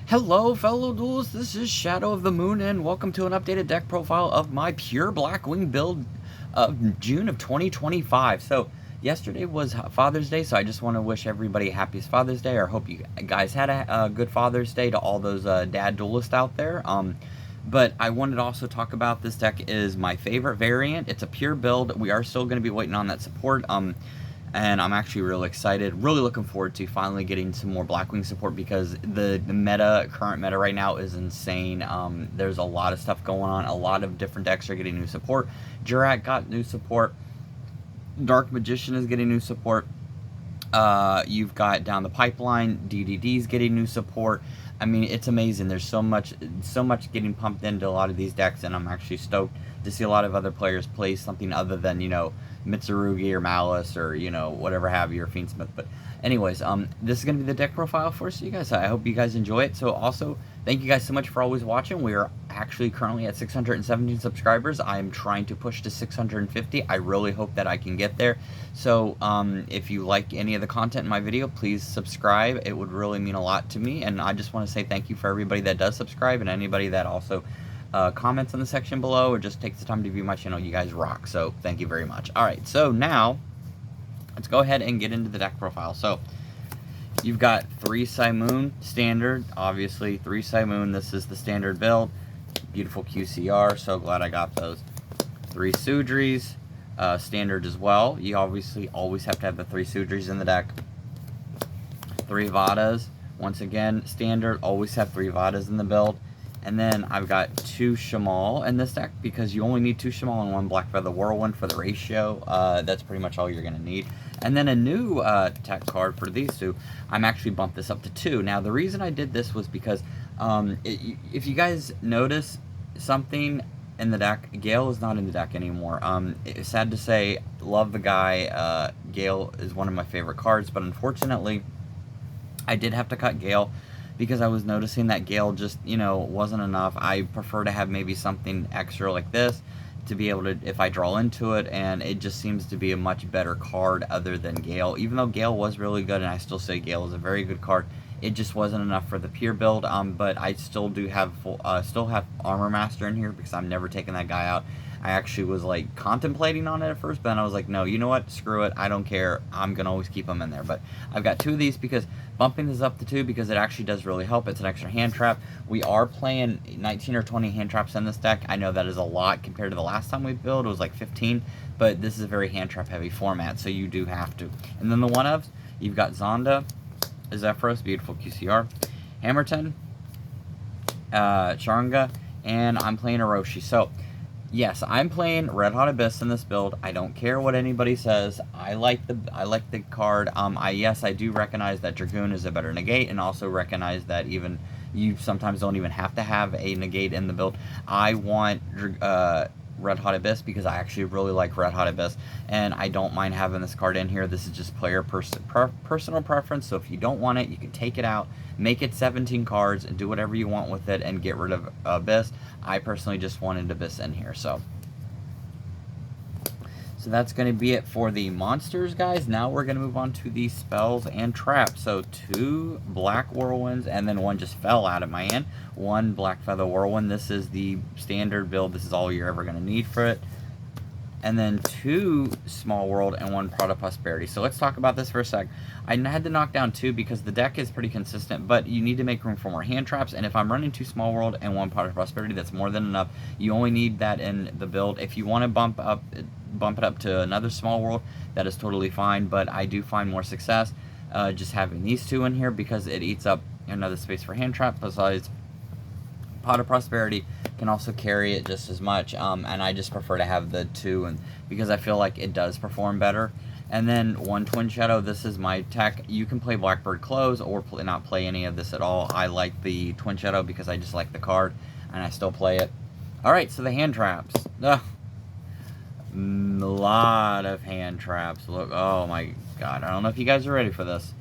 Hello, fellow duelists. This is Shadow of the Moon, and welcome to an updated deck profile of my pure Blackwing build of June of 2025. So, yesterday was Father's Day, so I just want to wish everybody happiest Father's Day, or hope you guys had a good Father's Day to all those dad duelists out there. But I wanted to also talk about this deck is my favorite variant. It's a pure build. We are still going to be waiting on that support. And I'm actually really excited, really looking forward to finally getting some more Blackwing support because the current meta right now is insane. There's a lot of stuff going on. A lot of different decks are getting new support. Jurak got new support. Dark Magician is getting new support. You've got down the pipeline, DDD's getting new support. I mean, it's amazing. There's so much getting pumped into a lot of these decks, and I'm actually stoked to see a lot of other players play something other than, Mitsurugi or Malice or, whatever have you, or Fiendsmith. But anyways, this is going to be the deck profile for you guys. I hope you guys enjoy it. So also, thank you guys so much for always watching. We are actually currently at 617 subscribers. I'm trying to push to 650. I really hope that I can get there. So if you like any of the content in my video, please subscribe. It would really mean a lot to me. And I just want to say thank you for everybody that does subscribe and anybody that also comments in the section below or just takes the time to view my channel. You guys rock. So thank you very much. All right, so now let's go ahead and get into the deck profile. So you've got 3 Simoon standard, obviously 3 Simoon. This is the standard build. Beautiful QCR. So glad I got those. 3 Sudris, standard as well. You obviously always have to have the 3 Sudris in the deck. 3 Vadas, once again standard. Always have 3 Vadas in the build. And then I've got 2 Shamal in this deck because you only need 2 Shamal and 1 Black Feather Whirlwind for the ratio. That's pretty much all you're going to need. And then a new tech card for these 2. I'm actually bumped this up to 2. Now, the reason I did this was because if you guys notice something in the deck, Gale is not in the deck anymore. It's sad to say, love the guy. Gale is one of my favorite cards, but unfortunately, I did have to cut Gale because I was noticing that Gale just, wasn't enough. I prefer to have maybe something extra like this to be able to, if I draw into it, and it just seems to be a much better card other than Gale. Even though Gale was really good, and I still say Gale is a very good card, it just wasn't enough for the pure build. But I still do have still have Armor Master in here because I'm never taking that guy out. I actually was like contemplating on it at first, but then I was like, no, you know what? Screw it. I don't care. I'm going to always keep them in there. But I've got 2 of these because bumping this up to 2 because it actually does really help. It's an extra hand trap. We are playing 19 or 20 hand traps in this deck. I know that is a lot compared to the last time we built. It was like 15, but this is a very hand trap heavy format, so you do have to. And then the one-ofs, you've got Zonda, Zephyros, beautiful QCR, Hammerton, Charanga, and I'm playing Orochi. So yes, I'm playing Red Hot Abyss in this build. I don't care what anybody says. I like the card. Yes, I do recognize that Dragoon is a better negate, and also recognize that even you sometimes don't even have to have a negate in the build. I want Red Hot Abyss because I actually really like Red Hot Abyss, and I don't mind having this card in here. This is just player personal preference, so if you don't want it, you can take it out, make it 17 cards, and do whatever you want with it, and get rid of Abyss. I personally just wanted Abyss in here, so that's going to be it for the monsters, guys. Now we're going to move on to the spells and traps. So 2 Black Whirlwinds, and then 1 just fell out of my hand. 1 Black Feather Whirlwind. This is the standard build. This is all you're ever going to need for it. And then 2 Small World and 1 Pot of Prosperity. So let's talk about this for a sec. I had to knock down 2 because the deck is pretty consistent, but you need to make room for more hand traps. And if I'm running 2 Small World and 1 Pot of Prosperity, that's more than enough. You only need that in the build. If you want to bump it up to another Small World, that is totally fine, but I do find more success just having these 2 in here because it eats up another space for hand trap. Besides, Pot of Prosperity can also carry it just as much, and I just prefer to have the 2 and because I feel like it does perform better. And then 1 Twin Shadow. This is my tech. You can play Blackbird Close or not play any of this at all. I like the Twin Shadow because I just like the card, and I still play it. Alright, so the hand traps. Ugh. A lot of hand traps. Look, oh my god, I don't know if you guys are ready for this.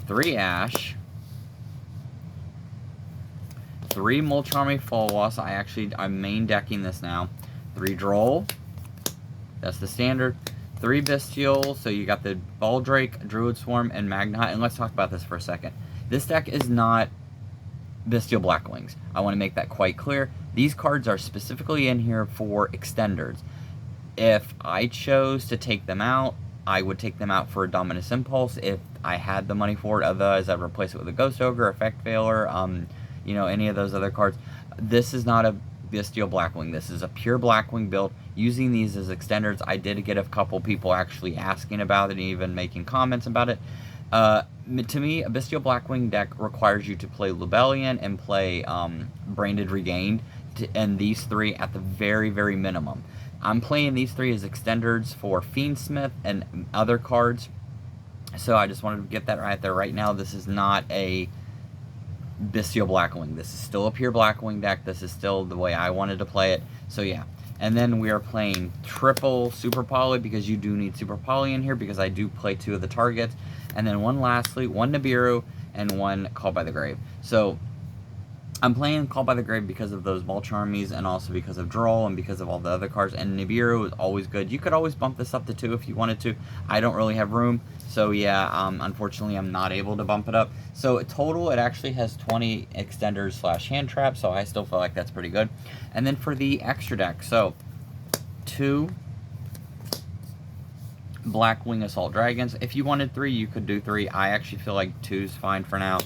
3 Ash, 3 Molcharmy Folwas. I'm main decking this now. 3 Droll, that's the standard. 3 Bestial, so you got the Baldrake, Druid Swarm, and Magnite. And let's talk about this for a second. This deck is not Bestial Blackwings. I want to make that quite clear. These cards are specifically in here for extenders. If I chose to take them out, I would take them out for a Dominus Impulse if I had the money for it. Otherwise, I'd replace it with a Ghost Ogre, Effect Veiler, you know, any of those other cards. This is not a Bestial Blackwing. This is a pure Blackwing build. Using these as extenders, I did get a couple people actually asking about it and even making comments about it. To me, a Bestial Blackwing deck requires you to play Lubellion and play Branded Regained, and these three at the very, very minimum. I'm playing these three as extenders for Fiendsmith and other cards, so I just wanted to get that right there. Right now, this is not a Bestial Blackwing. This is still a pure Blackwing deck. This is still the way I wanted to play it, so yeah. And then we are playing triple Super Poly, because you do need Super Poly in here, because I do play 2 of the targets. And then one lastly, 1 Nibiru and 1 Call by the Grave. So I'm playing Call by the Grave because of those mulch armies, and also because of Droll, and because of all the other cards. And Nibiru is always good. You could always bump this up to 2 if you wanted to. I don't really have room, so yeah, unfortunately I'm not able to bump it up. So total, it actually has 20 extenders / hand traps, so I still feel like that's pretty good. And then for the extra deck, so 2 Blackwing Assault Dragons. If you wanted 3, you could do 3. I actually feel like 2's fine for now.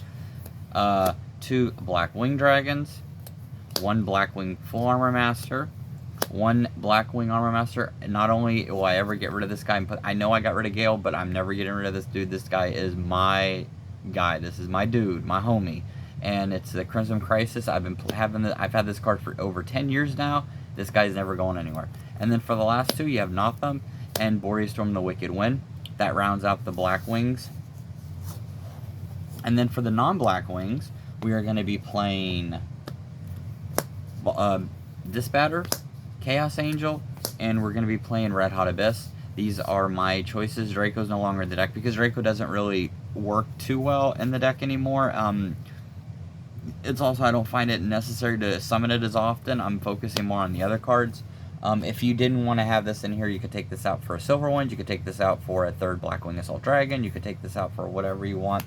2 Blackwing Dragons, 1 Blackwing Full Armor Master, 1 Blackwing Armor Master. And not only will I ever get rid of this guy, but I know I got rid of Gale, but I'm never getting rid of this dude. This guy is my guy. This is my dude, my homie. And it's the Crimson Crisis. I've had this card for over 10 years now. This guy's never going anywhere. And then for the last 2, you have Notham and Boreas Storm the Wicked Wind. That rounds out the Blackwings. And then for the non-Blackwings, we are going to be playing Disbatter, Chaos Angel, and we're going to be playing Red Hot Abyss. These are my choices. Draco's no longer in the deck, because Draco doesn't really work too well in the deck anymore. It's also, I don't find it necessary to summon it as often. I'm focusing more on the other cards. If you didn't want to have this in here, you could take this out for a Silver One. You could take this out for a 3rd Blackwing Assault Dragon. You could take this out for whatever you want.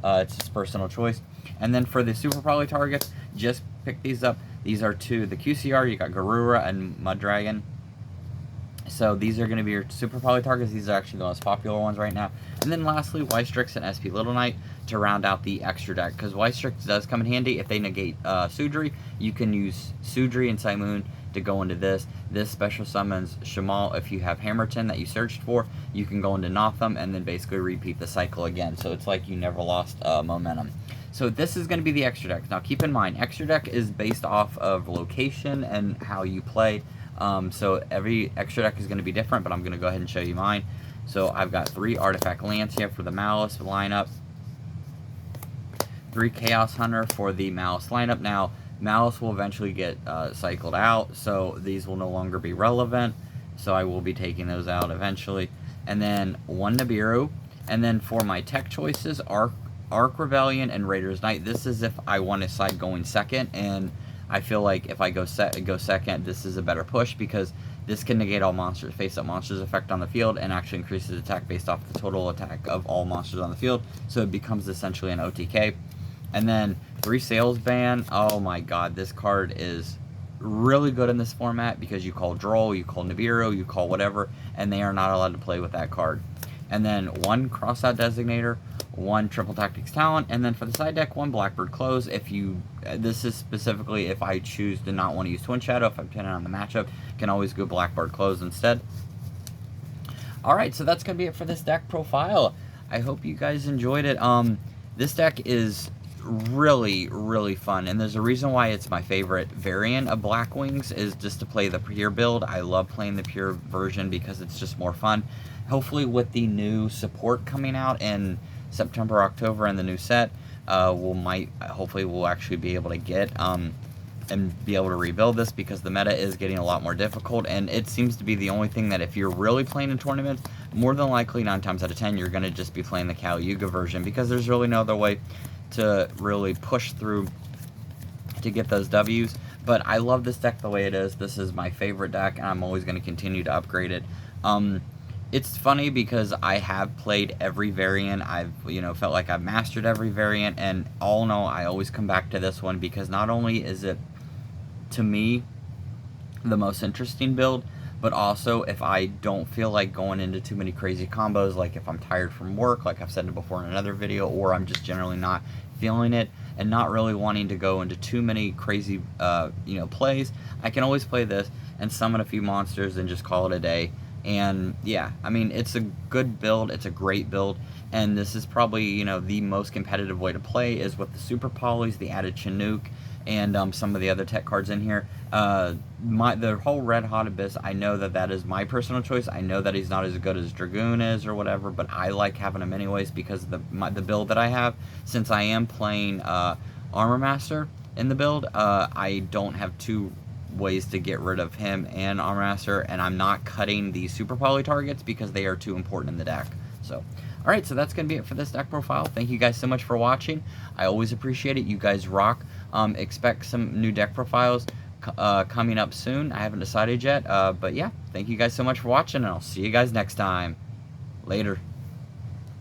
It's just personal choice. And then for the Super Poly targets, just pick these up. These are 2. The QCR, you got Garura and Mud Dragon. So these are going to be your Super Poly targets. These are actually the most popular ones right now. And then lastly, Wystrix and SP Little Knight to round out the extra deck. Because Wystrix does come in handy. If they negate Sudri, you can use Sudri and Simoon to go into this. This special summons Shamal. If you have Hammerton that you searched for, you can go into Notham and then basically repeat the cycle again. So it's like you never lost momentum. So this is going to be the extra deck. Now keep in mind, extra deck is based off of location and how you play. So every extra deck is going to be different, but I'm going to go ahead and show you mine. So I've got 3 Artifact Lancia for the Malice lineup, 3 Chaos Hunter for the Malice lineup. Now, Malice will eventually get cycled out, so these will no longer be relevant. So I will be taking those out eventually. And then 1 Nibiru. And then for my tech choices, Arc Rebellion and Raider's Knight. This is if I want to side going second, and I feel like if I go second, this is a better push, because this can negate all monsters, face-up monsters effect on the field, and actually increases attack based off the total attack of all monsters on the field. So it becomes essentially an OTK. And then 3 Sales Ban. Oh my god, this card is really good in this format, because you call Droll, you call Nibiru, you call whatever, and they are not allowed to play with that card. And then 1 Crossout Designator, 1 Triple Tactics Talent, and then for the side deck, 1 Blackbird Close. If you, this is specifically if I choose to not want to use Twin Shadow, if I'm depending on the matchup, can always go Blackbird Close instead. Alright, so that's going to be it for this deck profile. I hope you guys enjoyed it. This deck is really, really fun, and there's a reason why it's my favorite variant of Blackwings, is just to play the pure build. I love playing the pure version because it's just more fun. Hopefully with the new support coming out in September, October, and the new set, hopefully we'll actually be able to get and be able to rebuild this, because the meta is getting a lot more difficult, and it seems to be the only thing that if you're really playing in tournaments, more than likely 9 times out of 10 you're going to just be playing the Cal Yuga version, because there's really no other way to really push through to get those W's. But I love this deck the way it is. This is my favorite deck, and I'm always going to continue to upgrade it. It's funny because I have played every variant. I've, felt like I've mastered every variant, and all in all, I always come back to this one because not only is it, to me, the most interesting build, but also if I don't feel like going into too many crazy combos, like if I'm tired from work, like I've said it before in another video, or I'm just generally not feeling it and not really wanting to go into too many crazy plays, I can always play this and summon a few monsters and just call it a day. And yeah, I mean, it's a good build, it's a great build, and this is probably, the most competitive way to play is with the super polys, the added Chinook, and some of the other tech cards in here. The whole Red Hot Abyss, I know that is my personal choice. I know that he's not as good as Dragoon is or whatever, but I like having him anyways because of the build that I have. Since I am playing Armor Master in the build, I don't have two ways to get rid of him and Armor Master, and I'm not cutting the Super Poly targets because they are too important in the deck. So, alright, so that's going to be it for this deck profile. Thank you guys so much for watching. I always appreciate it. You guys rock. Expect some new deck profiles coming up soon. I haven't decided yet, but yeah, thank you guys so much for watching, and I'll see you guys next time. Later.